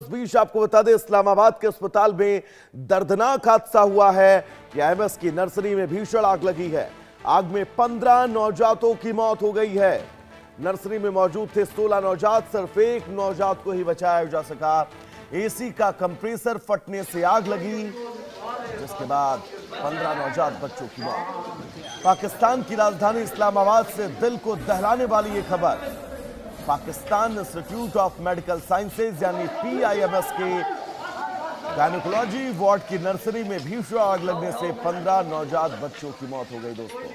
बीच आपको बता दें, इस्लामाबाद के अस्पताल में दर्दनाक हादसा हुआ है कि एमएस की नर्सरी में भीषण आग लगी है। आग में 15 नवजातों की मौत हो गई है। नर्सरी में मौजूद थे 16 नवजात, सिर्फ एक नवजात को ही बचाया जा सका। एसी का कंप्रेसर फटने से आग लगी, जिसके बाद 15 नवजात बच्चों की मौत। पाकिस्तान की राजधानी इस्लामाबाद से दिल को दहलाने वाली ये खबर। Pakistan institute of medical sciences यानी PIMS के गायनेकोलॉजी वार्ड की नर्सरी में भीषण आग लगने से 15 नवजात बच्चों की मौत हो गई। दोस्तों,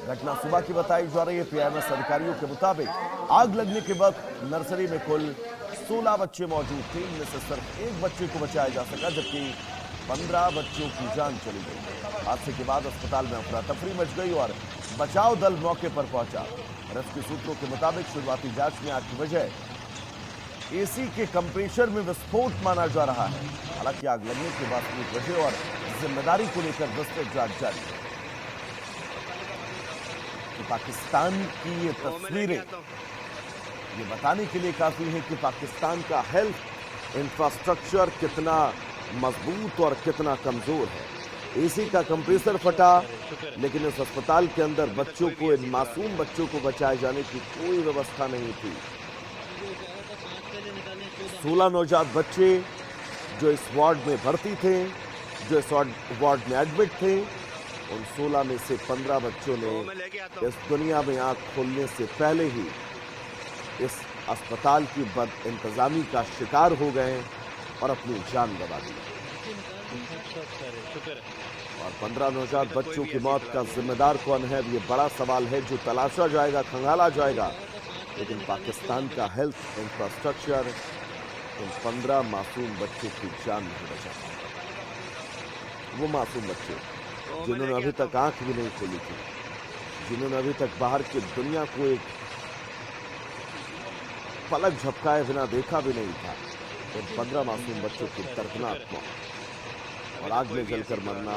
घटना सुबह की बताई जा रही है। PIMS अधिकारियों के मुताबिक आग लगने के वक्त नर्सरी में कुल 16 बच्चे मौजूद थे। इनमें से सिर्फ एक बच्चे को बचाया जा सका, जबकि 15 बच्चों की जान चली गई। हादसे के बाद अस्पताल में अफरा तफरी मच गई और बचाव दल मौके पर पहुंचा। रेस्क्यू सूत्रों के मुताबिक शुरुआती जांच में आग की वजह एसी के कंप्रेसर में विस्फोट माना जा रहा है। हालांकि आग लगने के वास्तविक वजह और जिम्मेदारी को लेकर विस्तृत जांच जारी है। तो पाकिस्तान की ये तस्वीरें ये बताने के लिए काफी है कि पाकिस्तान का हेल्थ इंफ्रास्ट्रक्चर कितना मजबूत और कितना कमजोर है। एसी का कंप्रेसर फटा, लेकिन इस अस्पताल के अंदर बच्चों को, इन मासूम बच्चों को बचाए जाने की कोई व्यवस्था नहीं थी। 16 नवजात बच्चे जो इस वार्ड में भर्ती थे, जो इस वार्ड में एडमिट थे, उन 16 में से 15 बच्चों ने इस दुनिया में आंख खोलने से पहले ही इस अस्पताल की बद इंतजामी का शिकार हो गए और अपनी जान गंवा दी। और 15 नवजात बच्चों की मौत का जिम्मेदार कौन है, ये बड़ा सवाल है जो तलाशा जाएगा, खंगाला जाएगा। लेकिन पाकिस्तान का हेल्थ इंफ्रास्ट्रक्चर उन 15 मासूम बच्चों की जान नहीं बचा पाया। वो मासूम बच्चे जिन्होंने अभी तक आंख भी नहीं खोली थी, जिन्होंने अभी तक बाहर की दुनिया को एक पलक झपकाए बिना देखा भी नहीं था। उन 15 मासूम बच्चों की दर्दनाक मौत और आग में जलकर मरना,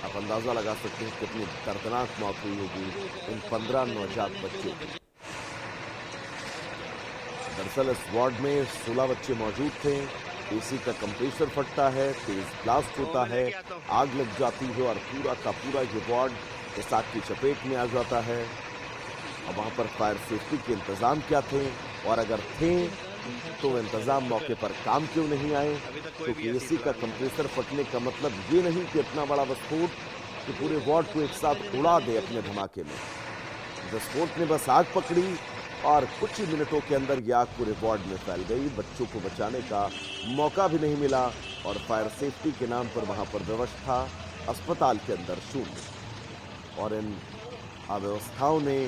आप अंदाजा लगा सकते हैं कितनी दर्दनाक मौत हुई होगी इन 15 नवजात बच्चों की। दरअसल इस वार्ड में 16 बच्चे मौजूद थे। एसी का कंप्रेसर फटता है, तेज ब्लास्ट होता है, आग लग जाती है और पूरा का पूरा ये वार्ड इस आग की चपेट में आ जाता है। और वहां पर फायर सेफ्टी के इंतजाम क्या थे, और अगर थे तो इंतजाम मौके पर काम क्यों नहीं आए? क्योंकि एसी का कंप्रेसर फटने का मतलब ये नहीं कि इतना बड़ा विस्फोट कि पूरे वार्ड को एक साथ उड़ा दे अपने धमाके में। विस्फोट ने बस आग पकड़ी और कुछ ही मिनटों के अंदर यह आग पूरे वार्ड में फैल गई। बच्चों को बचाने का मौका भी नहीं मिला और फायर सेफ्टी के नाम पर वहां पर व्यवस्था अस्पताल के अंदर शून्य। और इन अव्यवस्थाओं ने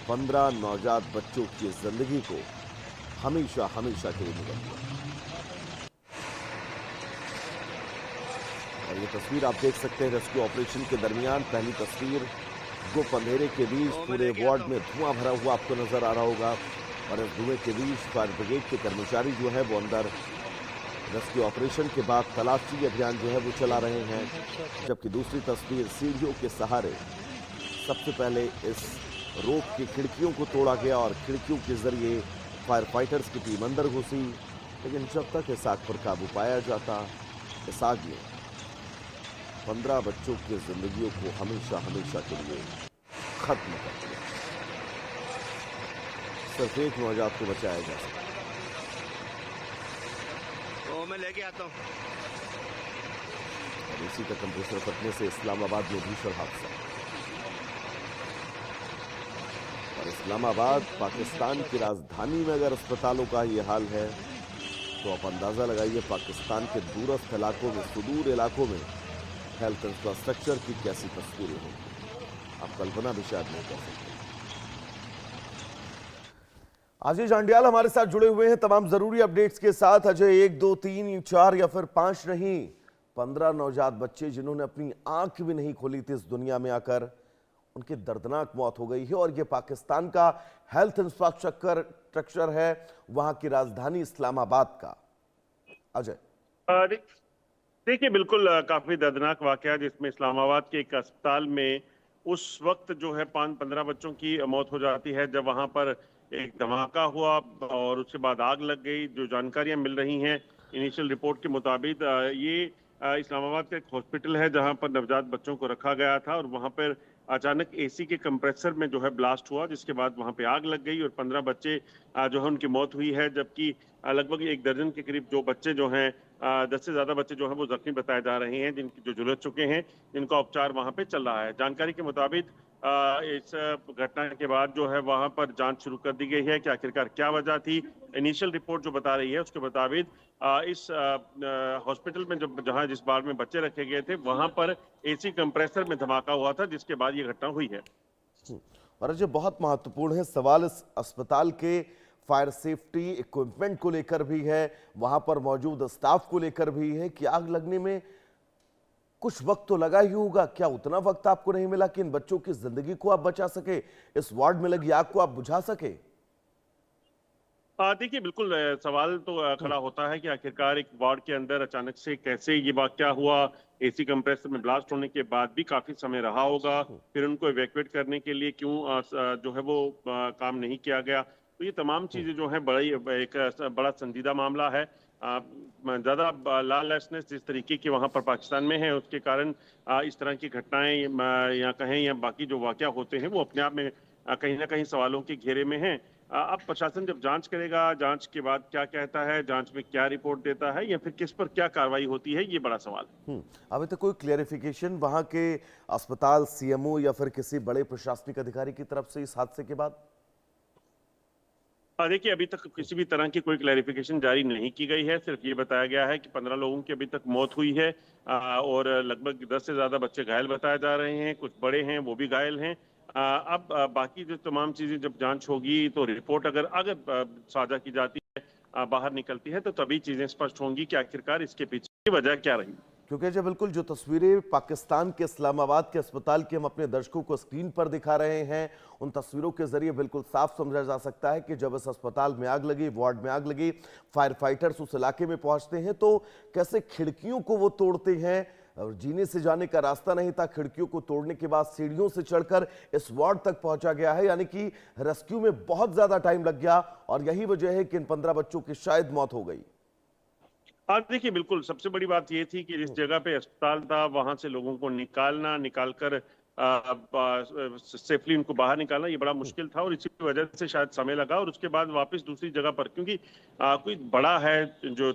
15 नवजात बच्चों की जिंदगी को हमेशा हमेशा के लिए निगल दिया। और ये तस्वीर आप देख सकते हैं रेस्क्यू ऑपरेशन के दरमियान। पहली तस्वीर, गुप्त अंधेरे के बीच पूरे वार्ड में धुआं भरा हुआ आपको नजर आ रहा होगा और इस धुएं के बीच फायर ब्रिगेड के कर्मचारी जो है वो अंदर रेस्क्यू ऑपरेशन के बाद तलाशी अभियान जो है वो चला रहे हैं। जबकि दूसरी तस्वीर, सीढ़ियों के सहारे सबसे पहले इस रोक की खिड़कियों को तोड़ा गया और खिड़कियों के जरिए फायर फाइटर्स की टीम अंदर घुसी। लेकिन जब तक इस आग पर काबू पाया जाता, इस आग ने 15 बच्चों की जिंदगियों को हमेशा हमेशा के लिए खत्म कर दिया। सिर्फ एक नवजात को बचाया जा सका। मैं लेके आता हूं। और इसी का कंप्रेसर फटने से इस्लामाबाद में भीषण हादसा। और इस्लामाबाद पाकिस्तान की राजधानी में अगर अस्पतालों का ये हाल है, तो आप अंदाजा लगाइए पाकिस्तान के दूरस्थ इलाकों में, सुदूर इलाकों में हेल्थ इंफ्रास्ट्रक्चर की कैसी तस्वीरें होंगी, आप कल्पना भी शायद नहीं कर सकते। अजय जांडियाल हमारे साथ जुड़े हुए हैं तमाम जरूरी अपडेट्स के साथ। अजय, 1 2 3 4 या फिर 5 नहीं, 15 नवजात बच्चे जिन्होंने अपनी आंख भी नहीं खोली थी इस दुनिया में आकर, उनकी दर्दनाक मौत हो गई है। और ये पाकिस्तान का हेल्थ इंफ्रास्ट्रक्चर है, वहां की राजधानी इस्लामाबाद का। अजय, देखिए, बिल्कुल काफी दर्दनाक वाकया जिसमें इस्लामाबाद के एक अस्पताल में उस वक्त जो है 15 बच्चों की मौत हो जाती है जब वहां पर एक धमाका हुआ और उसके बाद आग लग गई। जो जानकारियां मिल रही हैं इनिशियल रिपोर्ट के मुताबिक ये इस्लामाबाद का एक हॉस्पिटल है जहां पर नवजात बच्चों को रखा गया था और वहां पर अचानक एसी के कंप्रेसर में जो है ब्लास्ट हुआ, जिसके बाद वहां पे आग लग गई और 15 बच्चे जो है उनकी मौत हुई है, जबकि लगभग 1 दर्जन के करीब जो बच्चे जो हैं 10 से ज्यादा बच्चे जो हैं वो जख्मी बताए जा रहे हैं, जिनकी जो झुलस चुके हैं, जिनका उपचार वहां पे चल रहा है। जानकारी के मुताबिक इस घटना के बाद जो है वहां पर जांच शुरू कर दी गई है कि आखिरकार क्या वजह थी। इनिशियल रिपोर्ट जो बता रही है उसके मुताबिक इस हॉस्पिटल में जहां जिस बार में बच्चे रखे गए थे वहां पर एसी कंप्रेसर में धमाका हुआ था, जिसके बाद ये घटना हुई है। और जो बहुत महत्वपूर्ण है सवाल इस अस्पताल के फायर सेफ्टी इक्विपमेंट को लेकर भी है, वहां पर मौजूद स्टाफ को लेकर भी है कि आग लगने में कुछ वक्त तो लगा ही होगा। क्या उतना वक्त आपको नहीं मिला कि इन बच्चों की जिंदगी को आप बचा सके, इस वार्ड में लगी आग को आप बुझा सके? देखिए, बिल्कुल सवाल तो खड़ा होता है कि आखिरकार एक वार्ड के अंदर अचानक से कैसे ये वाकया हुआ। एसी कंप्रेसर में ब्लास्ट होने के बाद भी काफी समय रहा होगा, फिर उनको इवैक्यूएट करने के लिए क्यों जो है वो काम नहीं किया गया। तो ये तमाम चीजें जो है एक बड़ा संजीदा मामला है। ज्यादा लॉलेसनेस जिस तरीके की वहां पर पाकिस्तान में है, उसके कारण इस तरह की घटनाएं या कहें या बाकी जो वाकया होते हैं वो अपने आप में कहीं ना कहीं सवालों के घेरे में हैं। अब प्रशासन जब जांच करेगा, जांच के बाद क्या कहता है, जांच में क्या रिपोर्ट देता है या फिर किस पर क्या कार्रवाई होती है, ये बड़ा सवाल है। अभी तक कोई क्लेरिफिकेशन वहां के अस्पताल, सीएमओ या फिर किसी बड़े प्रशासनिक अधिकारी की तरफ से इस हादसे के बाद? देखिए, अभी तक किसी भी तरह की कोई क्लैरिफिकेशन जारी नहीं की गई है। सिर्फ ये बताया गया है कि 15 लोगों की अभी तक मौत हुई है और लगभग 10 से ज्यादा बच्चे घायल बताए जा रहे हैं, कुछ बड़े हैं वो भी घायल हैं। अब बाकी जो तमाम चीजें जब जांच होगी तो रिपोर्ट अगर साझा की जाती है, बाहर निकलती है, तो तभी चीजें स्पष्ट होंगी कि आखिरकार इसके पीछे की वजह क्या रही। क्योंकि जो बिल्कुल जो तस्वीरें पाकिस्तान के इस्लामाबाद के अस्पताल की हम अपने दर्शकों को स्क्रीन पर दिखा रहे हैं, उन तस्वीरों के जरिए बिल्कुल साफ समझा जा सकता है कि जब इस अस्पताल में आग लगी, वार्ड में आग लगी, फायर फाइटर्स उस इलाके में पहुंचते हैं तो कैसे खिड़कियों को वो तोड़ते हैं। और जीने से जाने का रास्ता नहीं था, खिड़कियों को तोड़ने के बाद सीढ़ियों से चढ़कर इस वार्ड तक पहुंचा गया है, यानी कि रेस्क्यू में बहुत ज्यादा टाइम लग गया और यही वजह है कि इन 15 बच्चों की शायद मौत हो गई। देखिए, बिल्कुल सबसे बड़ी बात ये थी कि जिस जगह पे अस्पताल था वहां से लोगों को निकालकर सेफली उनको बाहर निकालना ये बड़ा मुश्किल था और इसी वजह से शायद समय लगा। और उसके बाद वापस दूसरी जगह पर, क्योंकि कोई बड़ा है जो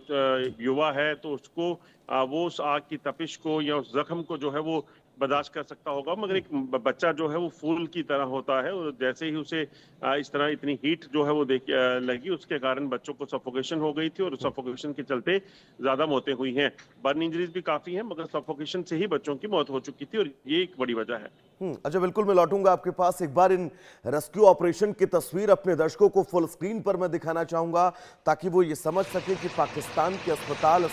युवा है तो उसको वो उस आग की तपिश को या उस जख्म को जो है वो बर्दाश्त कर सकता होगा, मगर एक बच्चा जो है वो फूल की तरह होता है और जैसे ही उसे इस तरह इतनी हीट जो है वो लगी, उसके कारण बच्चों को सफोकेशन हो गई थी और सफोकेशन के चलते ज्यादा मौतें हुई हैं। बर्न इंजरीज भी काफी हैं, मगर सफोकेशन से ही बच्चों की मौत हो चुकी थी और ये एक बड़ी वजह है। अच्छा, बिल्कुल मैं लौटूंगा आपके पास। एक बार इन रेस्क्यू ऑपरेशन की तस्वीर अपने दर्शकों को फुल स्क्रीन पर मैं दिखाना चाहूंगा ताकि वो ये समझ सके कि पाकिस्तान के अस्पताल